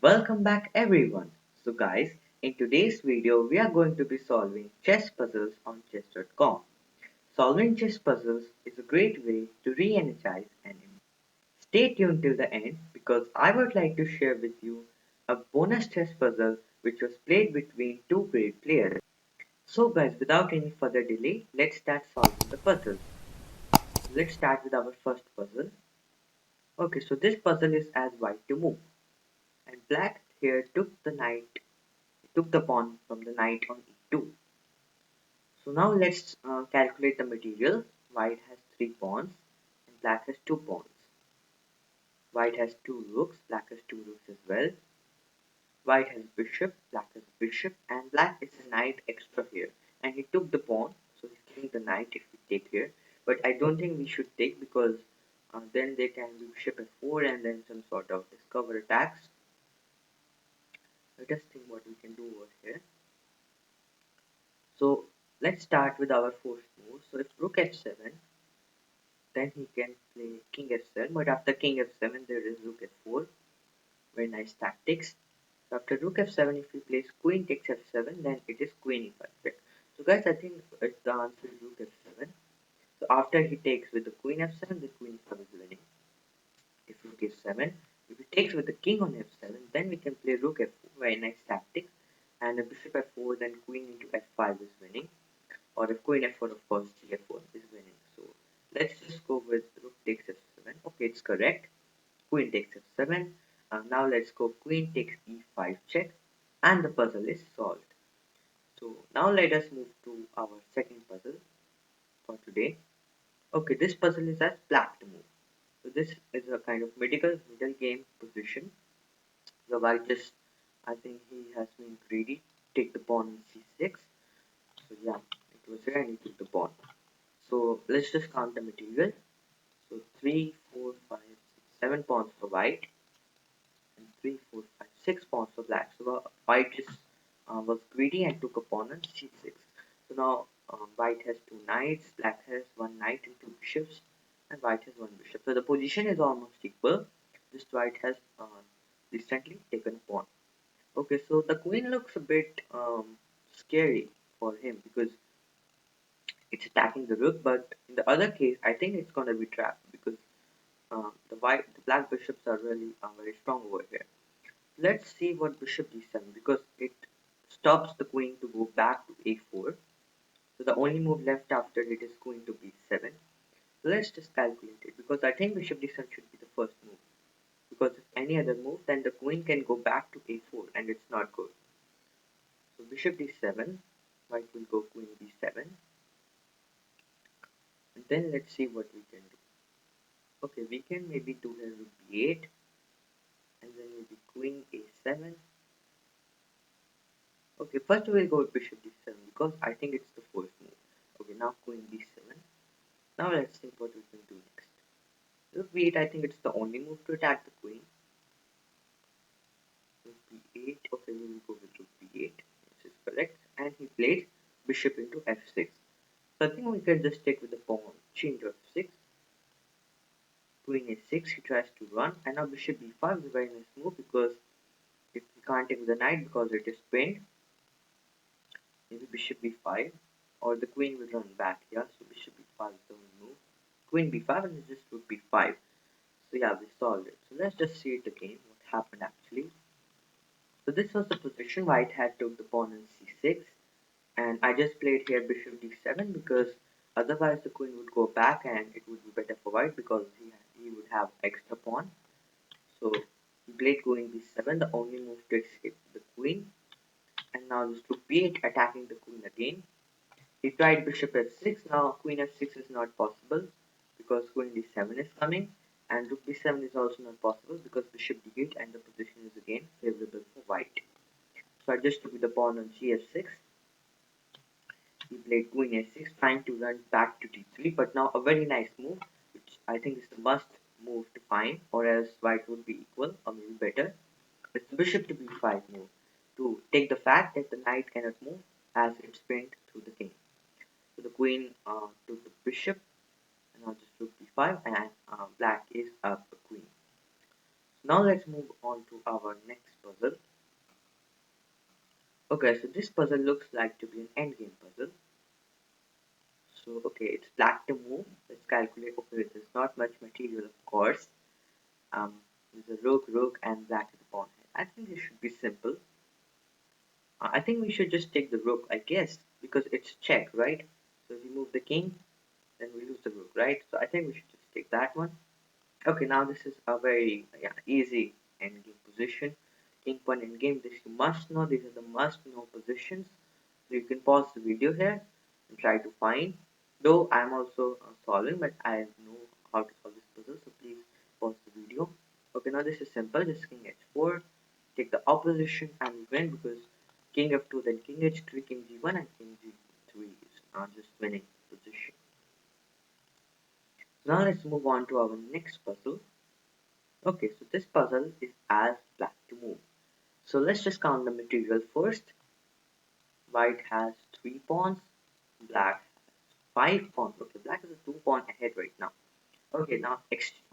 Welcome back everyone. So guys, in today's video we are going to be solving chess puzzles on chess.com. Solving chess puzzles is a great way to re-energize and stay tuned till the end because I would like to share with you a bonus chess puzzle which was played between two great players. So guys, without any further delay, let's start solving the puzzles. So let's start with our first puzzle. Okay, so this puzzle is as white to move and black here took the pawn from the knight on e2. So now let's calculate the material. White has 3 pawns and black has 2 pawns. White has 2 rooks, black has 2 rooks as well. White has bishop, black has bishop, and black is a knight extra here. And he took the pawn, so he's killing the knight if we take here. But I don't think we should take because then they can do bishop f4 and then some sort of discover attacks. Let us think what we can do over here. So let's start with our first move. So if rook f7, then he can play king f7, but after king f7 there is rook f4. Very nice tactics. So after rook f7, if he plays queen takes f7, then it is queen e5 check. So guys, I think the answer is rook f7. So after he takes with the queen f7, the queen e5 is winning. If rook f7, if he takes with the king on f7, then we can play rook f4. Very nice tactics. And a bishop f4, then queen into f5 is winning. Or if queen f4, of course, g4 is winning. So let's just go with rook takes f7. Okay, it's correct. Queen takes f7. Now let's go queen takes e5 check, and the puzzle is solved. So now let us move to our second puzzle for today. Okay, this puzzle is as black to move. So this is a kind of middle game position. The white just, I think he has been greedy. Take the pawn on c6. So yeah, it was here and he took the pawn. So let's just count the material. So 3, 4, 5, 6, 7 pawns for white and 3, 4, 5, 6 pawns for black. So white just was greedy and took a pawn on c6. So now white has 2 knights, black has 1 knight and 2 bishops, and white has 1 bishop. So the position is almost equal. Just white has recently taken a pawn. Okay, so the queen looks a bit scary for him because it's attacking the rook, but in the other case, I think it's gonna be trapped because the black bishops are really very strong over here. Let's see what bishop d7 because it stops the queen to go back to a4. So the only move left after it is queen to b7. So let's just calculate it because I think bishop d7 should be the first move because if any other move, then the queen can go back to a4 and it's not good. So bishop d7, white will go queen b7, and then let's see what we can do. Okay, we can maybe do here rook b8, and then maybe queen a7. Okay, first we'll go with bishop d7 because I think it's the first move. Okay, now queen b7. Now let's think what we can do next. Rook b8, I think it's the only move to attack the queen. Rook b8, okay, we will go with rook b8, which is correct. And he played bishop into f6. So I think we can just take with the pawn, chain to f6. Queen a6, he tries to run, and now bishop b5 is a very nice move because if he can't take the knight because it is pinned, maybe bishop b5, or the queen will run back, yeah, so bishop b5 is the only move. Queen b5 and just rook b5. So yeah, we solved it. So let's just see it again, what happened actually. So this was the position white had took the pawn on c6, and I just played here bishop d7 because otherwise the queen would go back and it would be better for white because he would have extra pawn. So he played queen b7, the only move to escape the queen, and now just rook b8 attacking the queen again. He tried bishop f6, now queen f6 is not possible because queen d7 is coming, and rook b7 is also not possible because bishop d8 and the position is again favorable for white. So I just took the pawn on gf6. He played queen a6 trying to run back to d3, but now a very nice move which I think is the must move to find, or else white would be equal or maybe better. It's the bishop to b5 move to take the fact that the knight cannot move as it's pinned through the king. So the queen took the bishop, and now just rook b5, and black is up the queen. Now let's move on to our next puzzle. Okay, so this puzzle looks like to be an endgame puzzle. So okay, it's black to move. Let's calculate. Okay, there's not much material, of course. There's a rook, and black is the pawn. I think this should be simple. I think we should just take the rook, I guess, because it's check, right? So if we move the king, then we lose the rook, right? So I think we should just take that one. Okay, now this is a very easy endgame position. King pawn endgame. This you must know. These are the must know positions. So you can pause the video here and try to find. Though I'm also solving, but I know how to solve this puzzle. So please pause the video. Okay, now this is simple. Just king h4. Take the opposition and win because king f2, then king h3, king g1, and king g3 is just winning position. Now let's move on to our next puzzle. Okay, so this puzzle is as black to move. So let's just count the material first. White has 3 pawns, black has 5 pawns. Okay, black is a 2 pawn ahead right now. Okay, now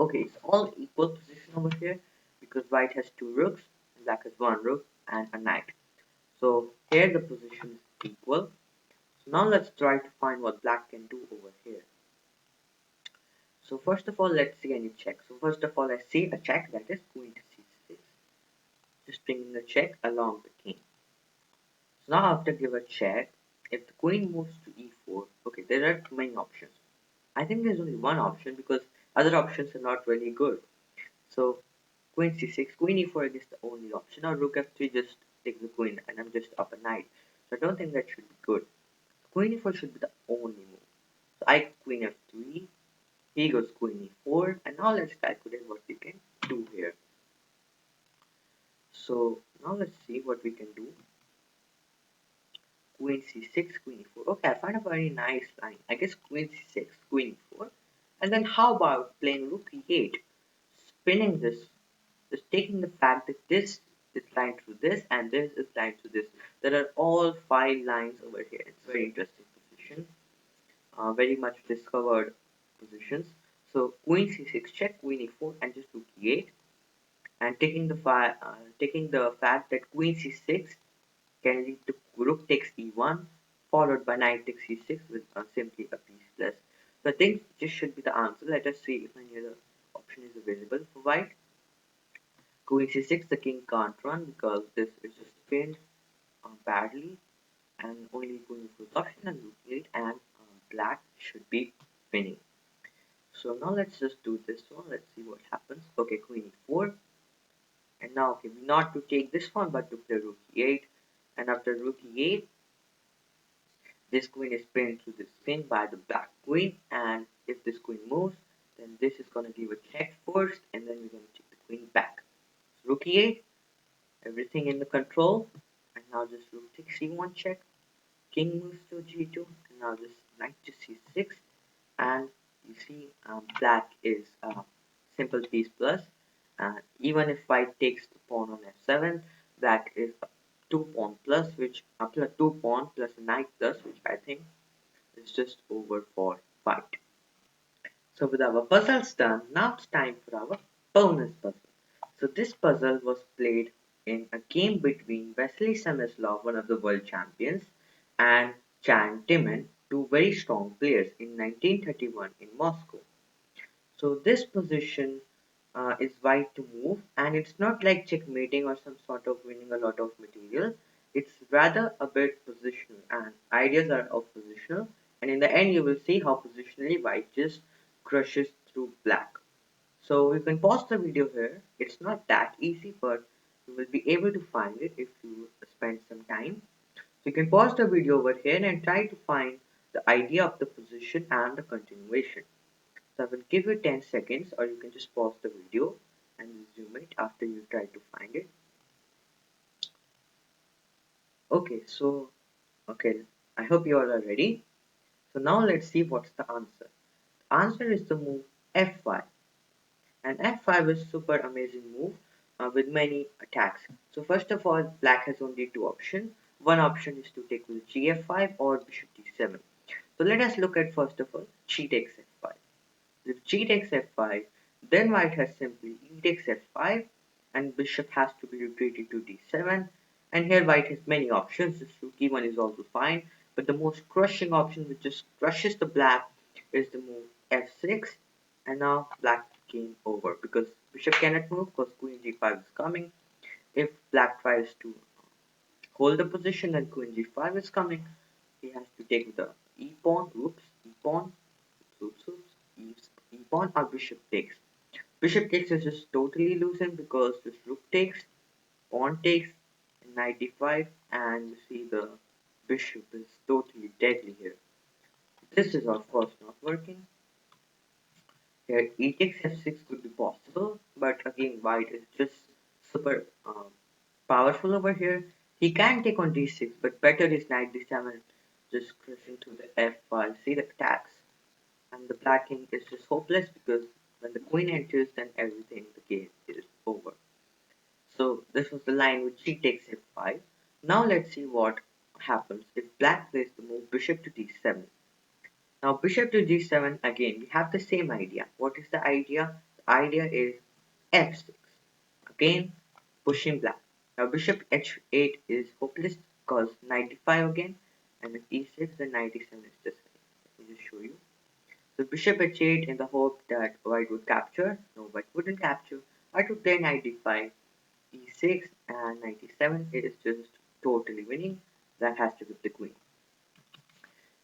okay, it's all equal position over here because white has 2 rooks, and black has 1 rook and a knight. So here the position is equal. So now let's try to find what black can do over here. So first of all, let's see any check. So first of all, I see a check that is queen to c6. Just bringing the check along the king. So now after give a check, if the queen moves to e4, okay, there are too many options. I think there's only one option because other options are not really good. So queen c6, queen e4 is the only option. Now rook f3 just takes the queen and I'm just up a knight. So I don't think that should be good. Queen e4 should be the only move. So I queen f3, he goes queen e4, and now let's calculate what we can do here. So now let's see what we can do. Queen c6, queen e4. Okay, I find a very nice line. I guess queen c6, queen e4. And then how about playing rook e8? Spinning this, just taking the fact that this is lined through this and this is lined through this. There are all 5 lines over here. It's very interesting position. Very much discovered positions. So queen c6 check, queen e4, and just rook e8. And taking the fact that queen c6 can lead to rook takes e1 followed by knight takes e6 with simply a piece plus. So I think this should be the answer. Let us see if any other option is available for white. Queen c6, the king can't run because this is just pinned badly and only queen e4 is option and rook e8 and black should be winning. So now let's just do this one. Let's see what happens. Okay, queen e4. And now okay, not to take this one but to play rook e8. And after rook e8, this queen is pinned to this king by the black queen, and if this queen moves, then this is going to give a check first, and then we're going to take the queen back. So rook e8, everything in the control, and now just rook takes c1 check, king moves to g2, and now just knight to c6, and you see black is simple piece plus, and even if white takes the pawn on f7, black is 2 pawn plus, which plus 2 pawn plus a knight plus, which I think is just over for white. So with our puzzles done, now it's time for our bonus puzzle. So this puzzle was played in a game between Vasily Semyslov, one of the world champions, and Chan Timan, two very strong players in 1931 in Moscow. So this position is white to move, and it's not like checkmating or some sort of winning a lot of material. It's rather a bit positional, and ideas are of positional. And in the end, you will see how positionally white just crushes through black. So you can pause the video here. It's not that easy, but you will be able to find it if you spend some time. So you can pause the video over here and try to find the idea of the position and the continuation. So I will give you 10 seconds, or you can just pause the video and resume it after you try to find it. Okay, so okay, I hope you all are ready. So now let's see what's the answer. The answer is the move f5, and f5 is super amazing move with many attacks. So first of all, black has only two options. One option is to take with gf5 or bishop d7. So let us look at first of all g takes f5. If g takes f5, then white has simply e takes f5, and bishop has to be retreated to d7. And here white has many options. This rook e1 is also fine, but the most crushing option which just crushes the black is the move f6. And now black game over because bishop cannot move because queen g5 is coming. If black tries to hold the position, then queen g5 is coming. He has to take the e pawn, oops, e pawn, oops, oops, e pawn, or bishop takes. Bishop takes is just totally losing because this rook takes, pawn takes, knight d5, and you see the bishop is totally deadly here. This is of course not working. Here e takes f6 could be possible, but again white is just super powerful over here. He can take on d6, but better is knight d7 just crushing to the f5. See the attacks. And the black king is just hopeless because when the queen enters, then everything in the game is over. So this was the line which g takes f5. Now let's see what happens if black plays the move bishop to d7. Now bishop to g7, again we have the same idea. What is the idea? The idea is f6. Again pushing black. Now bishop h8 is hopeless because knight d5 again, and with e6 then knight d7 is just fine. Let me just show you. So bishop h8 in the hope that white would capture. No, white wouldn't capture. White would play knight d5, e6, and knight e7. It is just totally winning. Black has to give the queen.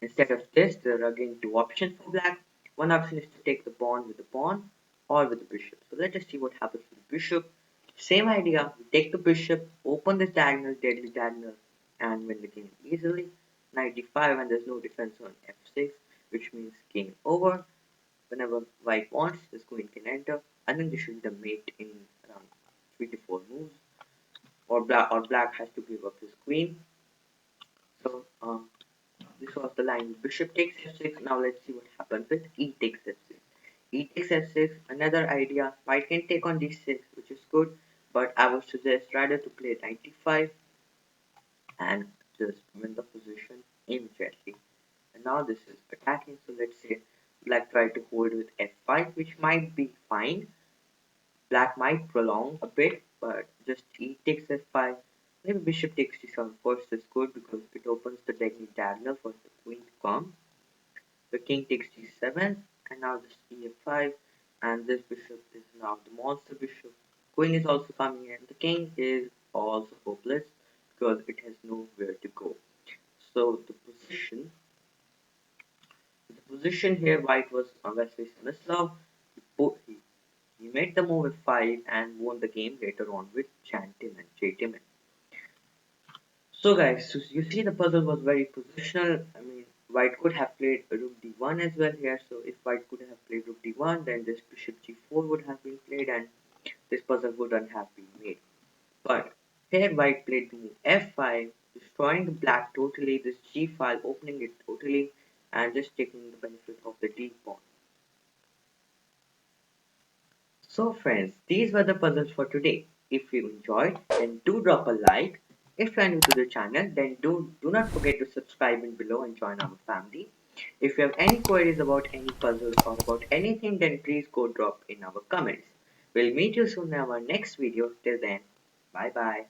Instead of this, there are again two options for black. One option is to take the pawn with the pawn or with the bishop. So let us see what happens with the bishop. Same idea, we take the bishop, open this diagonal, deadly diagonal, and win the game easily. Knight d5 and there's no defense on f6, which means game over. Whenever white wants, this queen can enter. I think this should be the mate in around 3 to 4 moves. Or black has to give up his queen. So this was the line bishop takes f6. Now let's see what happens with e takes f6. E takes f6, another idea. White can take on d6, which is good, but I would suggest rather to play knight d5 and just win the position immediately. And now this is attacking, so let's say black try to hold with f5, which might be fine. Black might prolong a bit, but just e takes f5. Maybe bishop takes d7 first is good because it opens the diagonal for the queen to come. The king takes d7, and now this e5, and this bishop is now the monster bishop. Queen is also coming in. The king is also hopeless because it has nowhere to go. So the position here, white was Wesley Stanislav. He made the move with 5 and won the game later on with J. So guys, so you see the puzzle was very positional. I mean, white could have played rook d1 as well here. So if white could have played rook d1, then this bishop g4 would have been played and this puzzle wouldn't have been made. But here white played the move f5, destroying the black totally, this g file, opening it totally, and just taking the benefit of the d pawn. So friends, these were the puzzles for today. If you enjoyed, then do drop a like. If you are new to the channel, then do not forget to subscribe in below and join our family. If you have any queries about any puzzles or about anything, then please go drop in our comments. We'll meet you soon in our next video. Till then, bye bye.